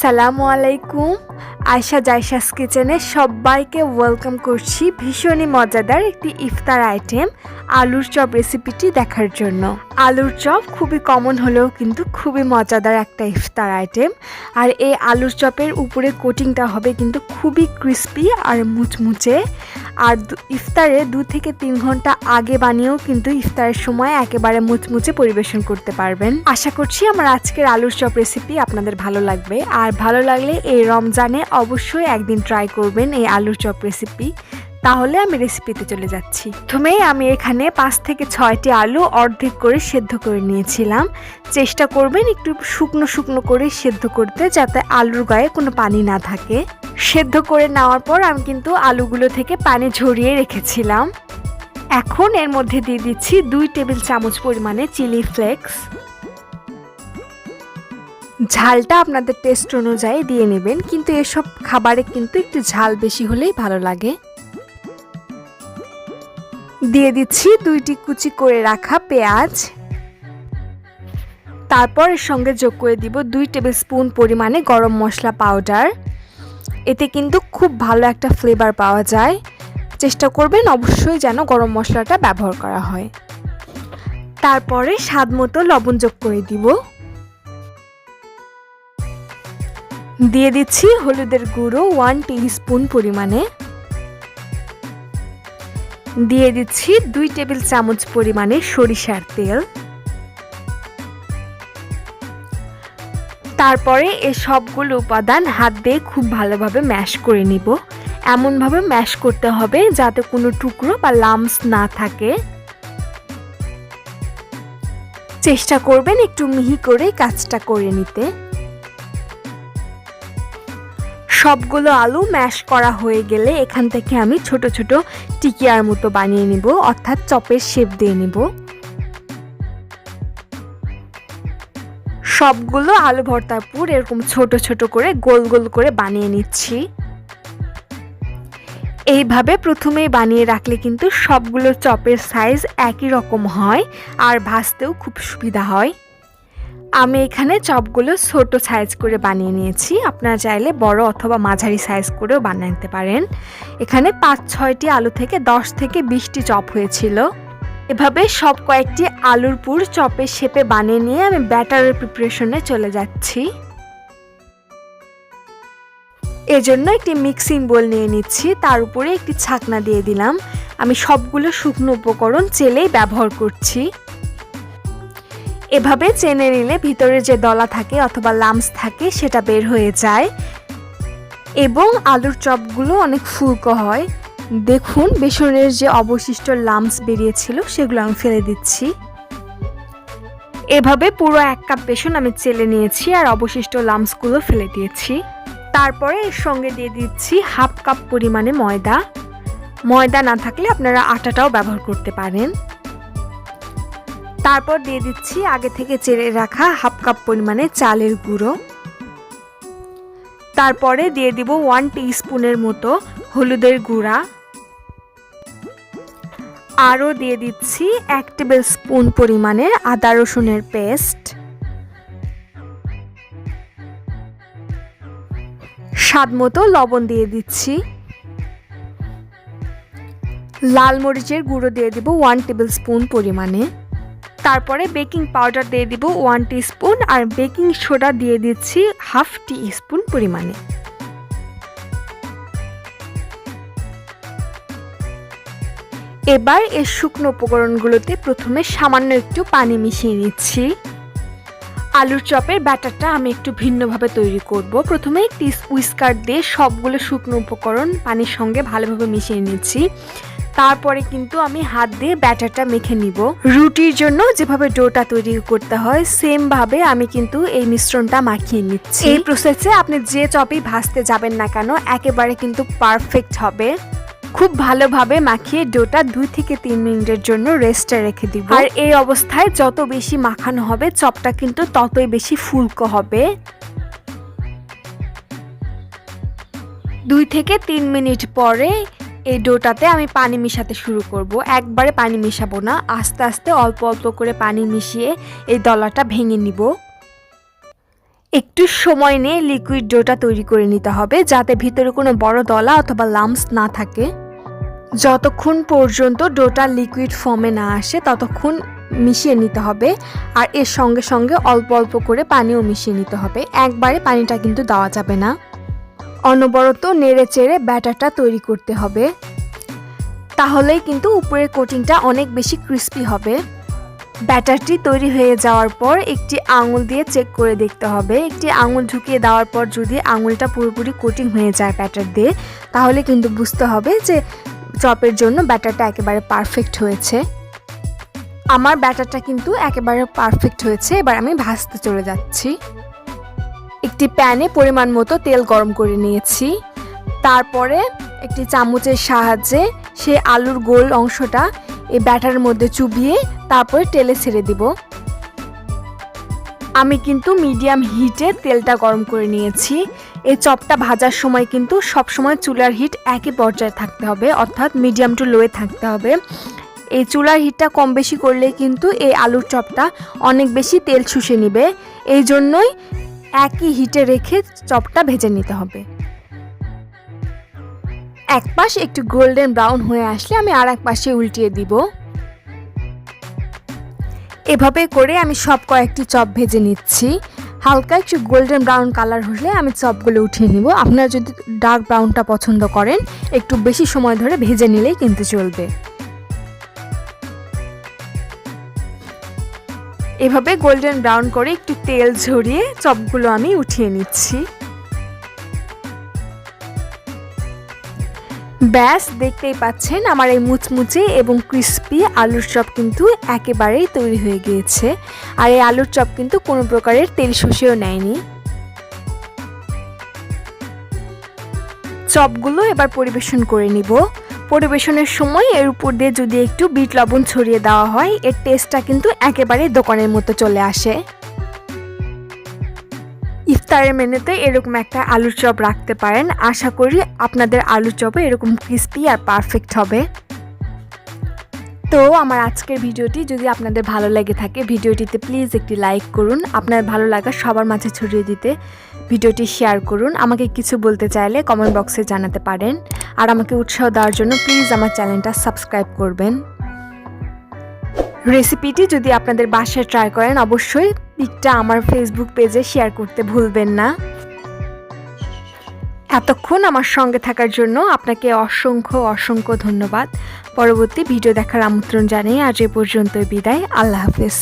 আসসালামু আলাইকুম। আয়শা জায়শাস কিচেনে সবাইকে ওয়েলকাম করছি ভীষণই মজাদার একটি ইফতার আইটেম আলুর চপ রেসিপিটি দেখার জন্য। আলুর চপ খুবই কমন হলেও কিন্তু খুবই মজাদার একটা ইফতার আইটেম। আর এই আলুর চপের উপরে কোটিংটা হবে কিন্তু খুবই ক্রিস্পি আর মুচমুচে। আর ইফতারে 2 থেকে 3 ঘন্টা আগে বানিয়েও কিন্তু ইফতারের সময় একেবারে মুচমুচে পরিবেশন করতে পারবেন। আশা করছি আমার আজকের আলুর চপ রেসিপি আপনাদের ভালো লাগবে। আর ভালো লাগলে এই রমজানে অবশ্যই একদিন ট্রাই করবেন এই আলুর চপ রেসিপি। তাহলে আমি রেসিপিতে চলে যাচ্ছি। প্রথমেই আমি এখানে 5 থেকে 6টি আলু অর্ধেক করে সেদ্ধ করে নিয়েছিলাম। চেষ্টা করবেন একটু শুকনো শুকনো করে সেদ্ধ করতে, যাতে আলুর গায়ে কোনো পানি না থাকে। সেদ্ধ করে নেওয়ার পর আমি কিন্তু আলুগুলো থেকে পানি ঝরিয়ে রেখেছিলাম। এখন এর মধ্যে দিয়ে দিচ্ছি 2 টেবিল চামচ পরিমাণে চিলি ফ্লেক্স। ঝালটা আপনাদের টেস্ট অনুযায়ী দিয়ে নেবেন, কিন্তু এসব খাবারে কিন্তু একটু ঝাল বেশি হলেই ভালো লাগে। দিয়ে দিচ্ছি 2টি কুচি করে রাখা পেঁয়াজ। তারপর এর সঙ্গে যোগ করে দিব 2 টেবিল স্পুন পরিমাণে গরম মশলা পাউডার। এতে কিন্তু খুব ভালো একটা ফ্লেভার পাওয়া যায়। চেষ্টা করবেন অবশ্যই যেন গরম মশলাটা ব্যবহার করা হয়। তারপরে স্বাদ মতো লবণ যোগ করে দিব। দিয়ে দিচ্ছি হলুদের গুঁড়ো 1 টিস্পুন পরিমাণে। দিয়ে দিচ্ছি 2 টেবিল চামচ পরিমাণে সরিষার তেল। তারপরে এই সবগুলো উপাদান হাত দিয়ে খুব ভালোভাবে ম্যাশ করে নিব। এমনভাবে ম্যাশ করতে হবে যাতে কোনো টুকরো বা লাম্পস না থাকে। চেষ্টা করবেন একটু মিহি করে কাজটা করে নিতে। সবগুলো আলু ম্যাশ করা হয়ে গেলে এখান থেকে আমি ছোট ছোট টিকিয়ার মতো বানিয়ে নিব, অর্থাৎ চপের শেপ দিয়ে নিব। সবগুলো আলু ভর্তার পুর এরকম ছোট ছোট করে গোল গোল করে বানিয়ে নিচ্ছি। এইভাবে প্রথমেই বানিয়ে রাখলে কিন্তু সবগুলো চপের সাইজ একই রকম হয় আর ভাজতেও খুব সুবিধা হয়। আমি এখানে চপগুলো ছোট সাইজ করে বানিয়ে নিয়েছি। আপনারা চাইলে বড় অথবা মাঝারি সাইজ করেও বানিয়ে নিতে পারেন। এখানে 5-6টি আলু থেকে 10 থেকে 20টি চপ হয়েছিল। এভাবে সব কয়েকটি আলুর পুর চপের শেপে বানিয়ে নিয়ে আমি ব্যাটারের প্রিপারেশনে চলে যাচ্ছি। এজন্য একটি মিক্সিং বোল নিয়ে নিচ্ছি, তার উপরে একটি ছাকনা দিয়ে দিলাম। আমি সবগুলো শুকনো উপকরণ চেলেই ব্যবহার করছি। এভাবে চেনে নিলে ভিতরে যে দলা থাকে অথবা লাম্পস থাকে সেটা বের হয়ে যায় এবং আলুর চপগুলো অনেক ফুলকো হয়। দেখুন বেসনের যে অবশিষ্ট লাম্পস বেরিয়েছিল সেগুলো আমি ফেলে দিচ্ছি। এভাবে পুরো 1 কাপ বেসন আমি চেলে নিয়েছি আর অবশিষ্ট লাম্পসগুলো ফেলে দিয়েছি। তারপরে এর সঙ্গে দিয়ে দিচ্ছি 1/2 কাপ পরিমাণে ময়দা। ময়দা না থাকলে আপনারা আটাটাও ব্যবহার করতে পারেন। তারপর দিয়ে দিচ্ছি আগে থেকে চেলে রাখা 1/2 কাপ পরিমাণে চালের গুঁড়ো। তারপরে দিয়ে দিব 1 টিস্পুনের মতো হলুদের গুঁড়া। আরও দিয়ে দিচ্ছি 1 টেবিল স্পুন পরিমাণের আদা রসুনের পেস্ট। স্বাদ মতো লবণ দিয়ে দিচ্ছি। লাল মরিচের গুঁড়ো দিয়ে দিব 1 টেবিল স্পুন পরিমাণে। তারপরে বেকিং পাউডার দিয়ে দিব 1 টিস্পুন আর বেকিং সোডা দিয়ে দিচ্ছি 1/2 টিস্পুন পরিমাণে। এবার এই শুকনো উপকরণগুলোতে প্রথমে সামান্য একটু পানি মিশিয়ে নিচ্ছি। আলুর চপের ব্যাটারটা আমি একটু ভিন্নভাবে তৈরি করব। প্রথমে একটি হুইস্কার দিয়ে সবগুলো শুকনো উপকরণ পানির সঙ্গে ভালোভাবে মিশিয়ে নিচ্ছি। তারপরে কিন্তু আমি হাত দিয়ে ব্যাটারটা মেখে নিব। রুটির জন্য যেভাবে ডোটা তৈরি করতে হয় সেম ভাবে আমি কিন্তু এই মিশ্রণটা মাখিয়ে নিচ্ছি। এই প্রসেসে আপনি যে চপই ভাজতে যাবেন না কেন একেবারে কিন্তু পারফেক্ট হবে। খুব ভালোভাবে মাখিয়ে ডোটা 2 থেকে 3 মিনিটের জন্য রেস্টে রেখে দিব। আর এই অবস্থায় যত বেশি মাখানো হবে চপটা কিন্তু ততই বেশি ফুলকো হবে। 2 থেকে 3 মিনিট পরে এই ডোটাতে আমি পানি মিশাতে শুরু করব। একবারে পানি মিশাবো না, আস্তে আস্তে অল্প অল্প করে পানি মিশিয়ে এই দলাটা ভেঙে নিব। একটু সময় নিয়ে লিকুইড ডোটা তৈরি করে নিতে হবে, যাতে ভিতরে কোনো বড় দলা অথবা লাম্পস না থাকে। যতক্ষণ পর্যন্ত ডোটা লিকুইড ফর্মে না আসে ততক্ষণ মিশিয়ে নিতে হবে। আর এর সঙ্গে সঙ্গে অল্প অল্প করে পানিও মিশিয়ে নিতে হবে, একবারে পানিটা কিন্তু দেওয়া যাবে না। অনবরত নেড়ে চেড়ে ব্যাটারটা তৈরি করতে হবে, তাহলেই কিন্তু উপরের কোটিংটা অনেক বেশি ক্রিস্পি হবে। ব্যাটারটি তৈরি হয়ে যাওয়ার পর একটি আঙুল দিয়ে চেক করে দেখতে হবে। একটি আঙুল ঢুকিয়ে দেওয়ার পর যদি আঙুলটা পুরোপুরি কোটিং হয়ে যায় ব্যাটার দিয়ে, তাহলে কিন্তু বুঝতে হবে যে চপের জন্য ব্যাটারটা একেবারে পারফেক্ট হয়েছে। আমার ব্যাটারটা কিন্তু একেবারে পারফেক্ট হয়েছে। এবার আমি ভাজতে চলে যাচ্ছি। একটি প্যানে পরিমাণ মতো তেল গরম করে নিয়েছি। তারপরে একটি চামচের সাহায্যে সেই আলুর গোল অংশটা এই ব্যাটারের মধ্যে চুবিয়ে তারপরে তেলে ছেড়ে দিব। আমি কিন্তু মিডিয়াম হিটে তেলটা গরম করে নিয়েছি। এই চপটা ভাজার সময় কিন্তু সবসময় চুলার হিট একই পর্যায়ে থাকতে হবে, অর্থাৎ মিডিয়াম টু লোয়ে থাকতে হবে। এই চুলার হিটটা কম বেশি করলে কিন্তু এই আলুর চপটা অনেক বেশি তেল শুষে নেবে। এই জন্যই একই হিটে রেখে চপটা ভেজে নিতে হবে। এক পাশ একটু গোল্ডেন ব্রাউন হয়ে আসলে আমি আর এক পাশে উল্টিয়ে দিব। এভাবে করে আমি সব কয়েকটি চপ ভেজে নিচ্ছি। হালকা একটু গোল্ডেন ব্রাউন কালার হলে আমি চপগুলো উঠিয়ে নিব। আপনারা যদি ডার্ক ব্রাউনটা পছন্দ করেন, একটু বেশি সময় ধরে ভেজে নিলেই কিন্তু চলবে। এভাবে গোল্ডেন ব্রাউন করে একটু তেল ঝরিয়ে চপগুলো আমি উঠিয়ে নিচ্ছি। ব্যাস, দেখতেই পাচ্ছেন আমার এই মুচমুচে এবং ক্রিস্পি আলুর চপ কিন্তু একেবারেই তৈরি হয়ে গিয়েছে। আর এই আলুর চপ কিন্তু কোনো প্রকারের তেল শুষেও নেয়নি। চপগুলো এবার পরিবেশন করে নিব। পরিবেশনের সময় এর উপর দিয়ে যদি একটু বিট লবণ ছড়িয়ে দেওয়া হয়, এর টেস্টটা কিন্তু একেবারে দোকানের মতো চলে আসে। ইফতারের মেনুতে এরকম একটা আলুর চপ রাখতে পারেন। আশা করি আপনাদের আলুর চপও এরকম ক্রিস্পি আর পারফেক্ট হবে। তো আমার আজকের ভিডিওটি যদি আপনাদের ভালো লেগে থাকে, ভিডিওটিতে প্লিজ একটি লাইক করুন। আপনার ভালো লাগা সবার মাঝে ছড়িয়ে দিতে ভিডিওটি শেয়ার করুন। আমাকে কিছু বলতে চাইলে কমেন্ট বক্সে জানাতে পারেন। আর আমাকে উৎসাহ দেওয়ার জন্য প্লিজ আমার চ্যানেলটা সাবস্ক্রাইব করবেন। রেসিপিটি যদি আপনাদের বাসায় ট্রাই করেন, অবশ্যই পিকটা আমার ফেসবুক পেজে শেয়ার করতে ভুলবেন না। এতক্ষণ আমার সঙ্গে থাকার জন্য আপনাকে অসংখ্য অসংখ্য ধন্যবাদ। পরবর্তী ভিডিও দেখার আমন্ত্রণ জানিয়ে আজ এ পর্যন্তই বিদায়। আল্লাহ হাফেজ।